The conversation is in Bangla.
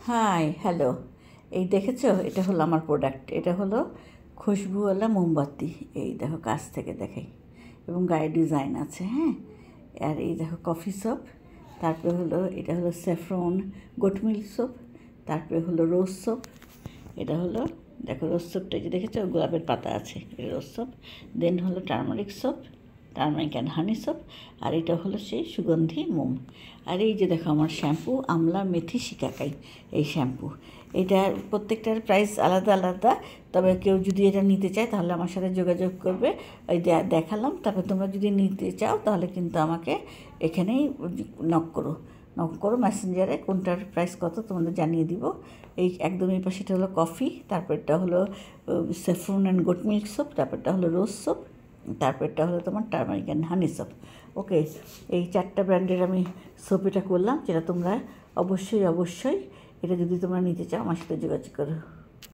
হাই হ্যালো, এই দেখেছো? এটা হলো আমার প্রোডাক্ট। এটা হলো খুশবুওয়ালা মোমবাতি। এই দেখো কাছ থেকে দেখাই, এবং গায়ে ডিজাইন আছে। হ্যাঁ, আর এই দেখো কফি সোপ, তারপরে হলো এটা হলো স্যাফরন গোট মিল্ক সোপ, তারপরে হলো রোজ সোপ। এটা হলো দেখো রোজ সোপটা, যে দেখেছো গোলাপের পাতা আছে, এটা রোজ সোপ। দেন হলো turmeric soap, turmeric and honey soap. আর এটা হলো সেই সুগন্ধি মোম। আর এই যে দেখো আমার শ্যাম্পু, আমলা মেথি শিকাকাই, এই শ্যাম্পু। এটার প্রত্যেকটার প্রাইস আলাদা আলাদা। তবে কেউ যদি এটা নিতে চায় তাহলে আমার সাথে যোগাযোগ করবে। ওই দেখালাম। তারপর তোমরা যদি নিতে চাও তাহলে কিন্তু আমাকে এখানেই নক করো মেসেঞ্জারে, কোনটার প্রাইস কত তোমাদের জানিয়ে দিব। এই একদম এই পাশেটা হলো কফি, তারপরটা হলো saffron and goat milk soap, তারপরটা হলো রোজ সোপ, তারপরটা হলো তোমার turmeric and honey soap. Okay, এই 4টা ব্র্যান্ডের আমি সোপ এটা করলাম, যেটা তোমরা অবশ্যই এটা যদি তোমরা নিতে চাও আমার সাথে যোগাযোগ করো।